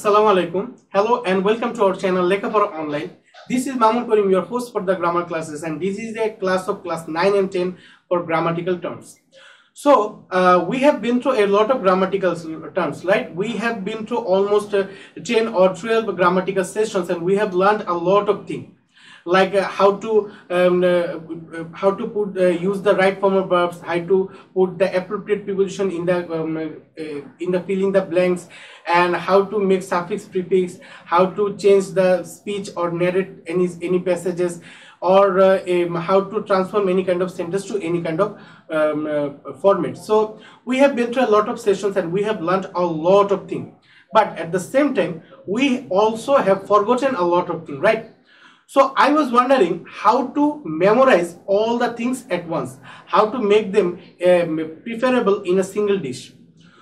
Assalamu alaikum. Hello and welcome to our channel Lekhapora Online. This is Mamun Karim, your host for the grammar classes, and this is a class of class 9 and 10 for grammatical terms. So we have been through a lot of grammatical terms, right? We have been through almost 10 or 12 grammatical sessions, and we have learned a lot of things. Like how to use the right form of verbs, how to put the appropriate preposition in the filling the blanks, and how to make suffix prefix, how to change the speech or narrate any passages, or how to transform any kind of sentence to any kind of format. So we have been through a lot of sessions and we have learned a lot of things, but at the same time we also have forgotten a lot of things, right? So I was wondering how to memorize all the things at once, how to make them preferable in a single dish.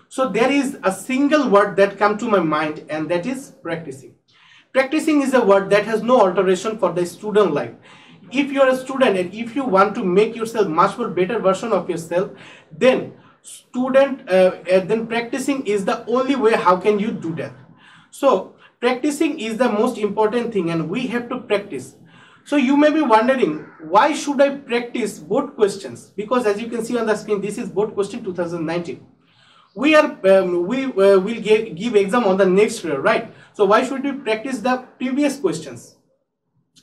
So there is a single word that come to my mind, and that is practicing. Practicing is a word that has no alteration for the student life. If you are a student and if you want to make yourself much more better version of yourself, then practicing is the only way how can you do that. So practicing is the most important thing, and we have to practice. So you may be wondering, why should I practice board questions? Because as you can see on the screen, this is board question 2019. We will give exam on the next year, right? So why should we practice the previous questions?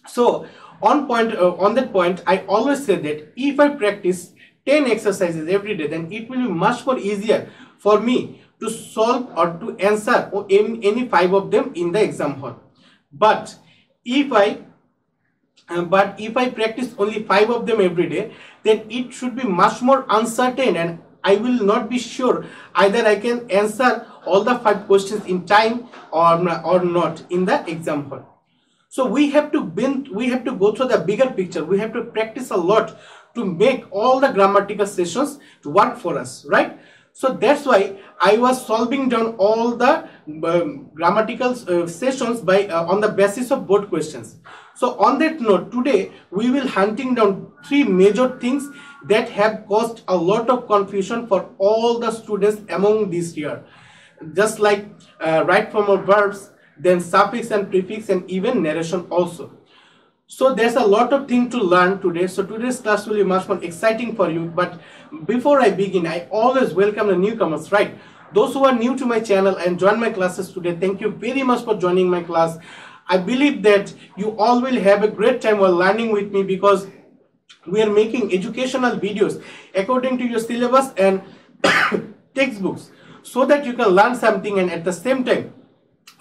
So on that point, I always say that if I practice 10 exercises every day, then it will be much more easier for me to solve or to answer any 5 of them in the exam hall. But if I practice only 5 of them every day, then it should be much more uncertain, and I will not be sure either I can answer all the 5 questions in time or not in the exam hall. So we have to go through the bigger picture. We have to practice a lot to make all the grammatical sessions to work for us, right? So that's why I was solving down all the grammatical sessions by on the basis of board questions. So on that note, today we will hunting down 3 major things that have caused a lot of confusion for all the students among this year, just like right form of verbs, then suffix and prefix, and even narration also. So there's a lot of things to learn today. So today's class will be much more exciting for you. But before I begin, I always welcome the newcomers, right? Those who are new to my channel and join my classes today, thank you very much for joining my class. I believe that you all will have a great time while learning with me, because we are making educational videos according to your syllabus and textbooks, so that you can learn something, and at the same time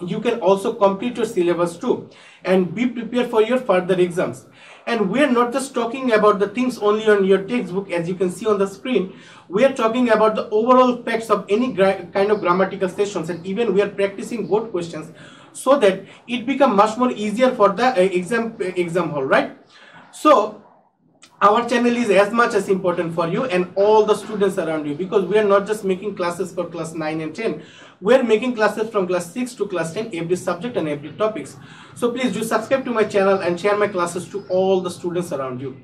you can also complete your syllabus too and be prepared for your further exams. And we are not just talking about the things only on your textbook, as you can see on the screen. We are talking about the overall facts of any kind of grammatical sessions, and even we are practicing board questions so that it becomes much more easier for the exam hall, right? So our channel is as much as important for you and all the students around you, because we are not just making classes for class 9 and 10. We are making classes from class 6 to class 10, every subject and every topics. So please do subscribe to my channel and share my classes to all the students around you.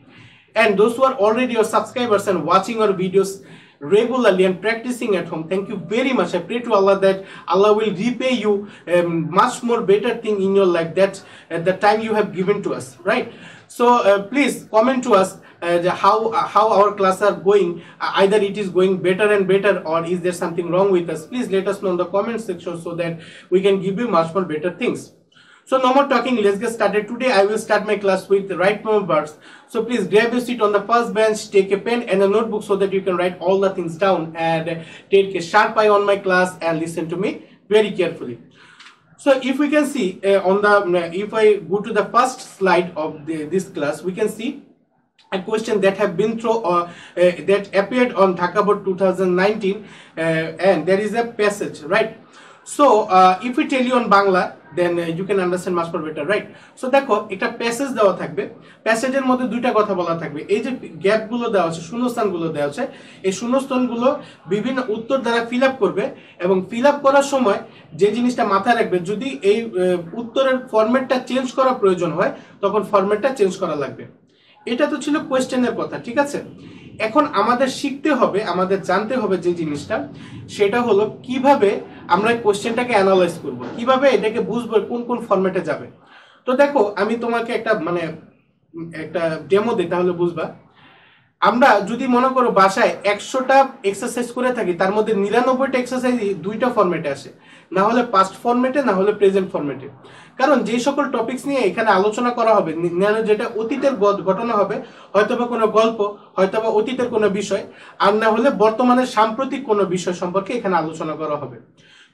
And those who are already your subscribers and watching our videos regularly and practicing at home, thank you very much. I pray to Allah that Allah will repay you much more better thing in your life, that at the time you have given to us, right? So please comment to us how our classes are going. Either it is going better and better, or is there something wrong with us. Please let us know in the comment section so that we can give you much more better things. So no more talking, let's get started. Today I will start my class with the right form of verbs. So please grab your seat on the first bench, take a pen and a notebook so that you can write all the things down, and take a sharp eye on my class and listen to me very carefully. So if we can see if I go to the first slide of this class, we can see a question that have been through that appeared on Dhaka Board 2019, and there is a passage, right? So if we tell you on Bangla, then you can understand much more better, right? So দেখো একটা passage দেওয়া থাকবে, প্যাসেজের মধ্যে দুইটা কথা বলা থাকবে। এই যে গ্যাপগুলো দেওয়া আছে, শূন্যস্থানগুলো দেওয়া আছে, এই শূন্যস্থানগুলো বিভিন্ন উত্তর দ্বারা ফিল আপ করবে, এবং ফিল আপ করার সময় যে জিনিসটা মাথায় রাখবে, যদি এই উত্তরের ফরম্যাটটা চেঞ্জ করা প্রয়োজন হয় তখন ফরম্যাটটা চেঞ্জ করা লাগবে। এটা তো ছিল কোয়েশ্চেনের কথা, ঠিক আছে? এখন আমাদের শিখতে হবে, আমাদের জানতে হবে যে জিনিসটা, সেটা হলো কিভাবে আমরা কোশ্চেনটাকে অ্যানালাইজ করব, কিভাবে এটাকে বুঝবো কোন কোন ফরম্যাটে যাবে। তো দেখো আমি তোমাকে একটা ডেমো দিই, তাহলে বুঝবা। আমরা যদি মনে করো বাসায় 100টা এক্সারসাইজ করে থাকি, তার মধ্যে 99টা এক্সারসাইজ দুইটা ফরম্যাটে আসে, না হলে পাস্ট ফরম্যাটে, না হলে প্রেজেন্ট ফরম্যাটে। কারণ যে সকল টপিকস নিয়ে এখানে আলোচনা করা হবে, যেটা অতীতের ঘটনা হবে, হয়তোবা কোনো গল্প, হয়তোবা অতীতের কোনো বিষয়, আর না হলে বর্তমানে সাম্প্রতিক কোনো বিষয় সম্পর্কে এখানে আলোচনা করা হবে।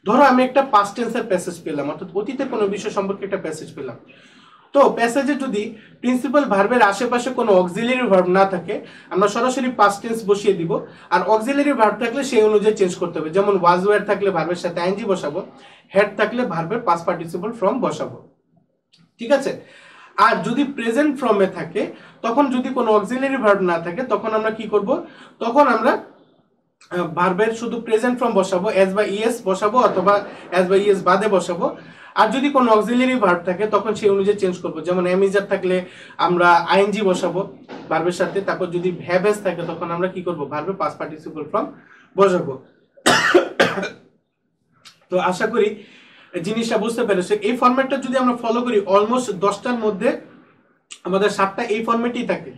ধরো আমি একটা পাস্ট টেন্সের প্যাসেজ পেলাম, অর্থাৎ অতীতের কোনো বিষয় সম্পর্কে একটা প্যাসেজ পেলাম। তো প্যাসেজে যদি প্রিন্সিপাল ভার্বের আশেপাশে কোনো অক্সিলারি ভার্ব না থাকে, আমরা সরাসরি পাস্ট টেন্স বসিয়ে দিব। আর অক্সিলারি ভার্ব থাকলে সেই অনুযায়ী চেঞ্জ করতে হবে। যেমন ওয়াজ ওয়্যার থাকলে ভার্বের সাথে আইএনজি বসাবো, হ্যাড থাকলে ভার্বের পাস্ট পার্টিসিপল ফর্ম বসাবো, ঠিক আছে। আর যদি প্রেজেন্ট ফর্মে থাকে, তখন যদি কোনো অক্সিলারি ভার্ব না থাকে, তখন আমরা কি করব, তখন আমরা ভার্বের শুধু প্রেজেন্ট ফর্ম বসাবো, এস বা ইএস বসাবো, অথবা এস বা ইএস বাদে বসাবো। আর যদি কোনো অক্সিলারি ভার্ব থাকে, তখন সেই অনুযায়ী চেঞ্জ করব। যেমন এমিজার থাকলে আমরা আইএনজি বসাবো ভার্বের সাথে। তারপর যদি হ্যাভ এস থাকে, তখন আমরা কি করব, ভার্বের পাস্ট পার্টিসিপল ফর্ম বসাবো। তো আশা করি জিনিসটা বুঝতে পেরেছো। এই ফরম্যাটটা যদি আমরা ফলো করি, অলমোস্ট 10টার মধ্যে আমাদের 7টা এই ফরম্যাটেই থাকে।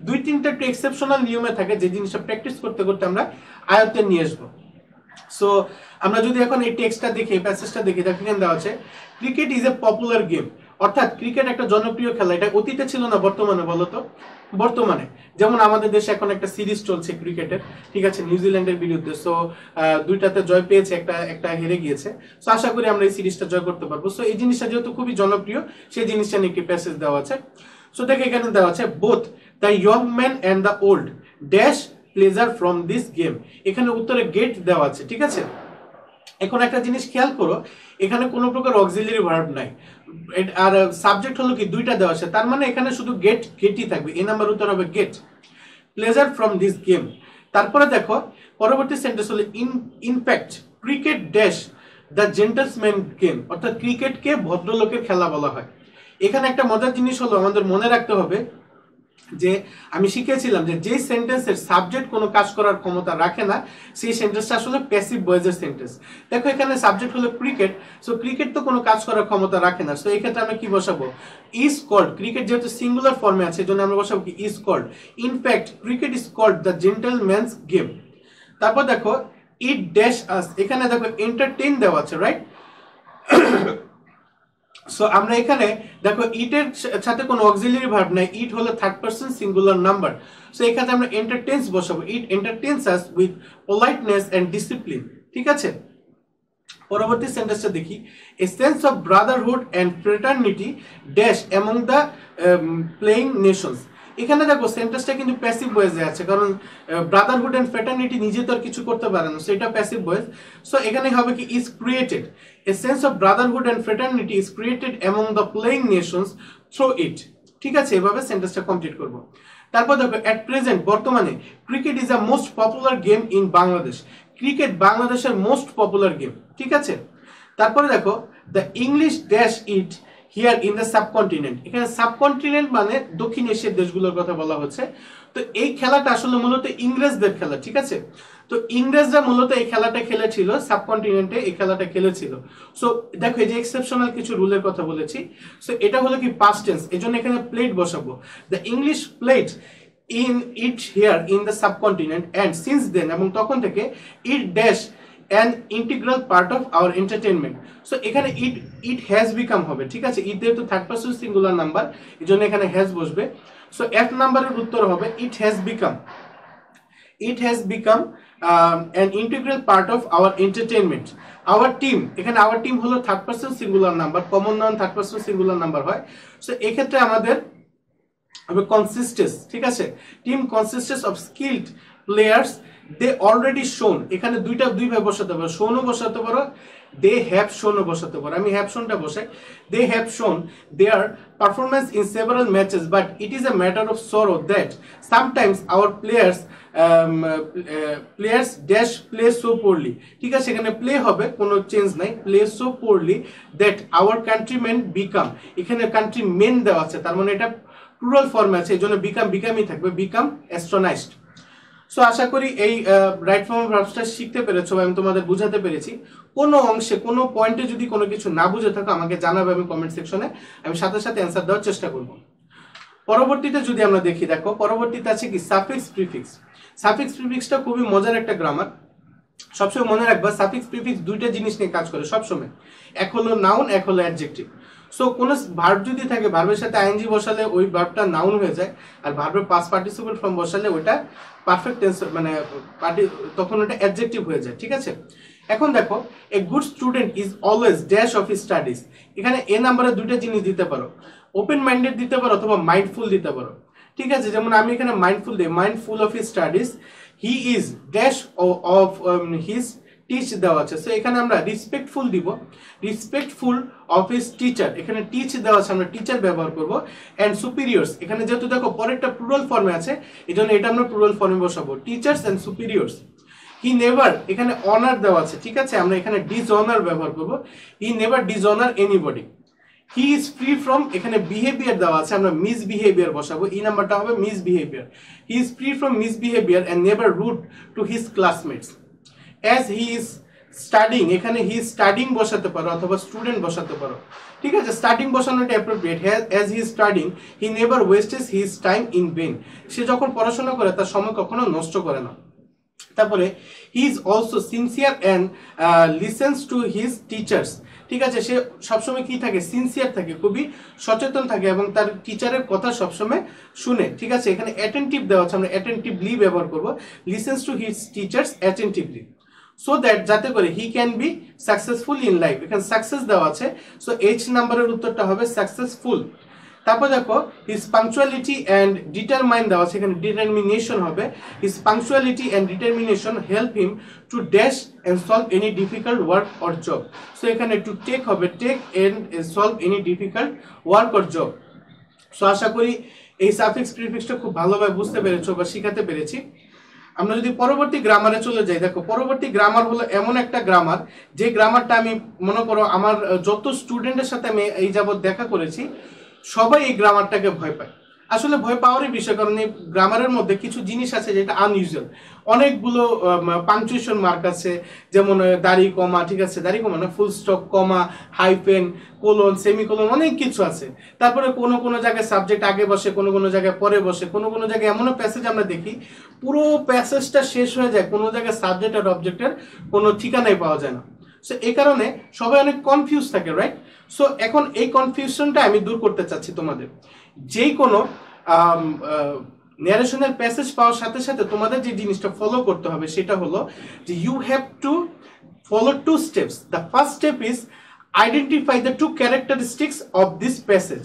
2-3টা একটু এক্সেপশনাল নিয়মে থাকে, যে জিনিসটা প্র্যাকটিস করতে করতে আমরা আয়ত্তে নিয়ে আসবো। সো আমরা যদি এখন এই টেক্সটটা দেখি, প্যাসেজটা দেখি, দেখেন দেওয়া আছে cricket is a popular game. অর্থাৎ ক্রিকেট একটা জনপ্রিয় খেলা। এটা অতীতে ছিল না, বর্তমানে বলো তো? বর্তমানে। যেমন আমাদের দেশে এখন একটা সিরিজ চলছে ক্রিকেটের, ঠিক আছে, নিউজিল্যান্ডের বিরুদ্ধে। সো 2টাতে জয় পেয়েছে, একটা হেরে গিয়েছে। সো আশা করি আমরা এই সিরিজটা জয় করতে পারবো। সো এই জিনিসটা যেহেতু খুবই জনপ্রিয়, সেই জিনিসটা নিয়ে একটি প্যাসেজ দেওয়া আছে। সো দেখে এখানে দেওয়া আছে both the young man and the old dash pleasure from this game. এখানে উত্তরে গেট দেওয়া আছে, ঠিক আছে। এখন একটা জিনিস খেয়াল করো, এখানে কোনো প্রকার অক্সিলারি ভার্ব নাই, আর সাবজেক্ট হলো কি 2টা দেওয়া আছে। তার মানে এখানে শুধু গেটই থাকবে। এই নাম্বার উত্তর হবে gate pleasure from this game. তারপরে দেখো পরবর্তী সেন্টেন্স হলো in fact cricket dash the gentleman game. অর্থাৎ ক্রিকেটকে ভদ্রলোকের খেলা বলা হয়। এখানে একটা মজার জিনিস হলো, আমাদের মনে রাখতে হবে যে আমি শিখেছিলাম যে সেন্টেন্সের সাবজেক্ট কোনো কাজ করার ক্ষমতা রাখে না, সেই সেন্টেন্সটা আসলে প্যাসিভ ভয়েসের সেন্টেন্স। দেখো এখানে সাবজেক্ট হলো ক্রিকেট, সো ক্রিকেট তো কোনো কাজ করার ক্ষমতা রাখে না। সো এই ক্ষেত্রে আমরা কি বসাবো, ইজ কল্ড। ক্রিকেট যেহেতু সিঙ্গুলার ফর্মে আছে, এজন্য আমরা বসাবো কি is called. In fact cricket is called the gentleman's game. তারপর দেখো ইট ড্যাশ আস। এখানে দেখো এন্টারটেইন দেওয়া আছে, রাইট। সো আমরা এখানে দেখো ইটের সাথে কোনো অক্সিলারি ভার্ব নাই, ইট হলো third person singular number. So এখানে আমরা এন্টারটেইনস বসাবো, it entertains us with politeness and discipline, ঠিক আছে। পরবর্তী সেন্টেন্সটা দেখি, a sense of brotherhood and fraternity dash among the playing nations. এখানে দেখো সেন্টেন্সটা কিন্তু প্যাসিভ ভয়েসে আছে, কারণ ব্রাদারহুড এন্ড ফ্রেটার্নিটি নিজে তো আর কিছু করতে পারে না, সেটা প্যাসিভ ভয়েস। সো এখানে হবে কি is created, a sense of brotherhood and fraternity is created among the playing nations through it, ঠিক আছে। এভাবে সেন্টেন্সটা কমপ্লিট করব। তারপর দেখো এট প্রেজেন্ট, বর্তমানে, cricket is a most popular game in Bangladesh. Cricket বাংলাদেশের মোস্ট পপুলার গেম, ঠিক আছে। তারপরে দেখো the English dash it here in the subcontinent. এখানে সাবকন্টিনেন্ট মানে দক্ষিণ এশিয়ার দেশগুলোর কথা বলা হচ্ছে। তো এই খেলাটা আসলে মূলত ইংরেজদের খেলা, ঠিক আছে। তো ইংরেজরা মূলত এই খেলাটা খেলেছিল, সাবকন্টিনেন্টে এই খেলাটা খেলেছিল। সো দেখো এই যে এক্সেপশনাল কিছু রুলের কথা বলেছি। সো এটা হলো কি পাস্ট টেন্স, এজন্য এখানে প্লেড বসাবো। The English played in it here in the subcontinent and since then, এবং তখন থেকে it dash an integral part of our entertainment. So এখানে it has become হবে, ঠিক আছে। it যেহেতু থার্ড পারসন সিঙ্গুলার নাম্বার, এজন্য এখানে has বসবে। সো এক নাম্বারের উত্তর হবে it has become an integral part of our entertainment. Our team, এখানে our team হলো third person singular number, common noun third person singular number হয়। সো এই ক্ষেত্রে আমাদের হবে কনসিস্টেন্স, ঠিক আছে। Team consistence of skilled players they already shown. এখানে দুইভাবে বসাতে পারো, শোনও বসাতে পারো, দে হ্যাভ শোনও বসাতে পারো। আমি হ্যাভ শোনটা বসাই, they have shown their performance in several matches but it is a matter of sorrow that sometimes our players dash play so poorly, ঠিক আছে। এখানে প্লে হবে, কোনো চেঞ্জ নাই, play so poorly that our countrymen become. এখানে country men দেওয়া আছে, তার মানে এটা প্লুরাল ফর্মে আছে, এই জন্য বিকামই থাকবে, বিকাম অ্যাস্ট্রোনাইজড। সো আশা করি এই রাইট ফর্ম অফ ভার্বসটা শিখতে পেরেছো, আমি তোমাদের বুঝাতে পেরেছি। কোনো অংশে কোনো পয়েন্টে যদি কোনো কিছু না বুঝে থাকো আমাকে জানাবে, আমি কমেন্ট সেকশনে আমি সাথে সাথে অ্যান্সার দেওয়ার চেষ্টা করব। পরবর্তীতে যদি আমরা দেখি, দেখো পরবর্তীতে আছে কি সাফিক্স প্রিফিক্স। সাফিক্স প্রিফিক্সটা খুবই মজার একটা গ্রামার। সবসময় মনে রাখবা সাফিক্স প্রিফিক্স দুইটা জিনিস নিয়ে কাজ করে সবসময়, এক হলো নাউন, এক হলো অ্যাডজেক্টিভ। সো কোন ভার্ব যদি থাকে, ভার্বের সাথে আইএনজি বসালে ওই ভার্বটা নাউন হয়ে যায়, আর ভার্বের পাস্ট পার্টিসিপল ফর্ম বসালে ওটা পারফেক্ট টেন্স মানে তখন ওটা অ্যাডজেক্টিভ হয়ে যায়, ঠিক আছে। এখন দেখো, a good student is always dash of his studies. এখানে এ নাম্বারে দুইটা জিনিস দিতে পারো, ওপেন মাইন্ডেড দিতে পারো অথবা মাইন্ডফুল দিতে পারো, ঠিক আছে। যেমন আমি এখানে মাইন্ডফুল দিই, mindful of his studies, he is dash of his teach দেওয়া আছে, সো এখানে আমরা রিসপেক্টফুল দিব, রিসপেক্টফুল অফ হিজ টিচার, এখানে টিচ দেওয়া আছে আমরা টিচার ব্যবহার করব। অ্যান্ড সুপিরিয়র্স, এখানে যেহেতু দেখো পরেরটা প্লুরাল ফর্মে আছে এই জন্য এটা আমরা প্লুরাল ফর্মে বসাবো, teachers and superiors. He never, এখানে অনার দেওয়া আছে, ঠিক আছে, আমরা এখানে ডিসঅনার ব্যবহার করব, he never dishonour anybody. He is free from, এখানে বিহেভিয়ার দেওয়া আছে আমরা মিসবিহেভিয়ার বসাবো, এই নাম্বারটা হবে misbehaviour. He is free from misbehaviour and never rude to his classmates. As he is studying, এখানে হি ইজ স্টাডিং বসাতে পারো অথবা স্টুডেন্ট বসাতে পারো, ঠিক আছে, স্টাডিং বসানোটা appropriate. As he is studying he never wastes his time in vain, সে যখন পড়াশোনা করে তার সময় কখনো নষ্ট করে না। তারপরে he is also sincere and listens to his teachers, ঠিক আছে, সে সবসময় কি থাকে, সিনসিয়ার থাকে, খুবই সচেতন থাকে এবং তার টিচারের কথা সবসময় শুনে, ঠিক আছে। এখানে অ্যাটেন্টিভ দেওয়া আছে, আমরা অ্যাটেন্টিভলি ব্যবহার করব, listens to his teachers attentively, so that যাতে করে he can be successful in life. এখানে সাকসেস দেওয়া আছে, সো এইচ নাম্বারের উত্তরটা হবে সাকসেসফুল। তারপর দেখো হিজ পাংচুয়ালিটি অ্যান্ড ডিটারমাইন দেওয়া আছে, এখানে ডিটারমিনেশন হবে, his punctuality and determination help him to dash and solve any difficult work or job. So এখানে টু টেক হবে, take and solve any difficult work or job. So আশা করি এই suffix প্রিফিক্সটা খুব ভালোভাবে বুঝতে পেরেছো বা শিখাতে পেরেছি। আমরা যদি পরবর্তী গ্রামারে চলে যাই, দেখো পরবর্তী গ্রামার হলো এমন একটা গ্রামার যে গ্রামারটা আমি মনে করো আমার যত স্টুডেন্টের সাথে আমি এই যাবৎ দেখা করেছি সবাই এই গ্রামারটাকে ভয় পায়। আসলে ভয় পাওয়ারই বিষয়, কারণ এই গ্রামারের মধ্যে কিছু জিনিস আছে যেটা আনইউজুয়াল, অনেকগুলো পাংচুয়েশন মার্ক আছে, যেমন দাড়ি কমা, ঠিক আছে, দাড়ি কমা না, ফুল স্টপ, কমা, হাইফেন, কোলন, সেমিকোলন, অনেক কিছু আছে। তারপরে কোনো কোনো জায়গায় সাবজেক্ট আগে বসে, কোনো কোনো জায়গায় পরে বসে, কোনো কোনো জায়গায় এমনও প্যাসেজ আমরা দেখি পুরো প্যাসেজটা শেষ হয়ে যায়, কোনো জায়গায় সাবজেক্ট আর অবজেক্টের কোনো ঠিকানাই পাওয়া যায় না। সো এই কারণে সবাই অনেক কনফিউজ থাকে, রাইট। সো এখন এই কনফিউশনটা আমি দূর করতে চাচ্ছি তোমাদের। যেই কোনো ন্যারেশনের প্যাসেজ পাওয়ার সাথে সাথে তোমাদের যে জিনিসটা ফলো করতে হবে সেটা হলো যে you have to follow two steps. The first step is identify the two characteristics of this passage.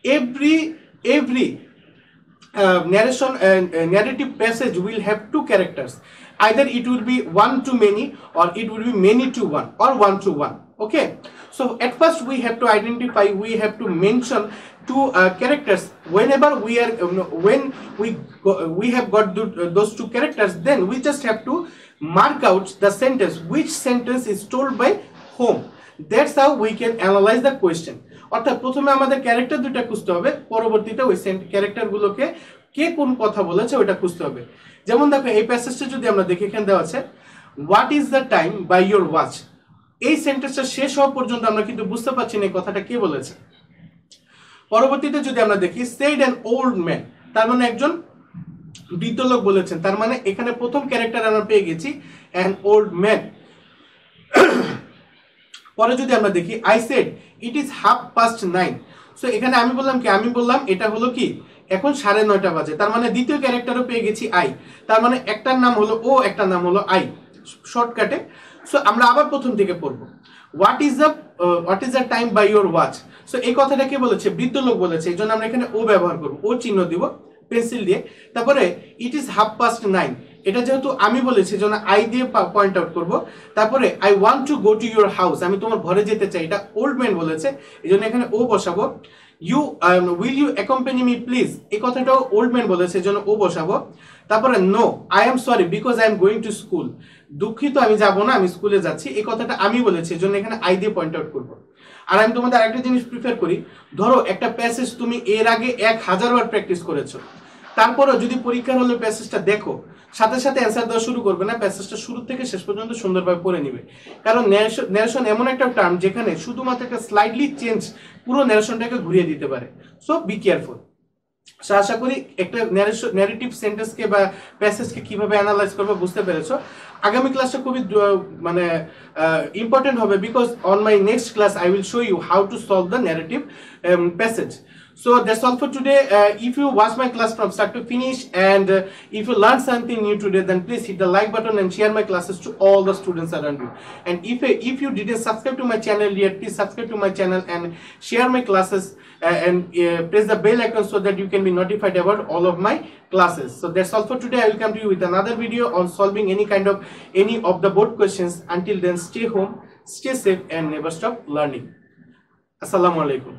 every narration narrative passage will have two characters. Either it will be one to many, or it will be many to one, or one to one. Okay, so at first we have to identify, we have to mention two characters. Whenever we are when we have got those two characters, then we just have to mark out the sentence, which sentence is told by whom. That's how we can analyze the question. অর্থাৎ প্রথমে আমাদের character দুটো খুঁজতে হবে, পরবর্তীতে ওই ক্যারেক্টারগুলোকে কে কোন কথা বলেছে ওটা খুঁজতে হবে। যেমন দেখো এই প্যাসেজটা যদি আমরা দেখি, এখানে দেওয়া আছে what is the time by your watch. এই সেন্টেন্সটা শেষ হওয়া পর্যন্ত আমরা কিন্তু বুঝতে পারছি না এই কথাটা কে বলেছে। পরবর্তীতে যদি আমরা দেখি সেড অ্যান ওল্ড ম্যান, তার মানে একজন বৃদ্ধ লোক বলেছেন, তার মানে এখানে প্রথম ক্যারেক্টার আমরা পেয়ে গেছি অ্যান ওল্ড ম্যান। পরে যদি আমরা দেখি I said it is 9:30। So এখানে আমি বললাম কি, আমি বললাম এটা হলো কি এখন 9:30 বাজে, তার মানে দ্বিতীয় ক্যারেক্টারও পেয়ে গেছি আই, তার মানে একটার নাম হলো ও, একটার নাম হলো আই, শর্টকাটে। সো আমরা আবার প্রথম থেকে পড়বো, what is the time by your watch. So এই কথাটা কে বলেছে, বৃদ্ধ লোক বলেছে, এই জন্য আমরা এখানে ও ব্যবহার করবো, ও চিহ্ন দিব পেন্সিল দিয়ে। তারপরে ইট ইজ 9:30, এটা যেহেতু আমি বলেছি জন্য আই দিয়ে পয়েন্ট আউট করবো। তারপরে I want to go to your house, আমি তোমার ঘরে যেতে চাই, এটা ওল্ড ম্যান বলেছে, এই জন্য এখানে ও বসাবো। You will you accompany me please, এই কথাটাও ওল্ড ম্যান বলেছে, এই জন্য ও বসাবো। তারপরে no I am sorry because I am going to school, দুঃখিত আমি যাবো না, আমি স্কুলে যাচ্ছি, এই কথাটা আমি বলেছি, এই জন্য এখানে আই দিয়ে পয়েন্ট আউট করবো। আর আমি তোমাদের আরেকটা জিনিস প্রিফার করি, ধরো একটা প্যাসেজ তুমি এর আগে 1000 বার প্র্যাকটিস করেছো, তারপরও যদি পরীক্ষার হলে প্যাসেজটা দেখো, সাথে সাথে অ্যান্সার দেওয়া শুরু করবে না, প্যাসেজটা শুরু থেকে শেষ পর্যন্ত সুন্দরভাবে পড়ে নিবে। কারণ ন্যারেশন এমন একটা টার্ম যেখানে শুধুমাত্র একটা স্লাইডলি চেঞ্জ পুরো ন্যারেশনটাকে ঘুরিয়ে দিতে পারে। So be careful. আশা করি একটা ন্যারেটিভ সেন্টেন্সকে বা প্যাসেজকে কিভাবে অ্যানালাইজ করবে বুঝতে পেরেছো। আগামী ক্লাসটা খুবই মানে ইম্পর্টেন্ট হবে, because on my next class I will show you how to solve the narrative passage. So that's all for today. If you watch my class from start to finish, and if you learned something new today, then please hit the like button and share my classes to all the students around you. And if you didn't subscribe to my channel yet, please subscribe to my channel and share my classes, and press the bell icon so that you can be notified about all of my classes. So that's all for today. I will come to you with another video on solving any of the board questions. Until then, stay home, stay safe, and never stop learning. Assalamu alaikum.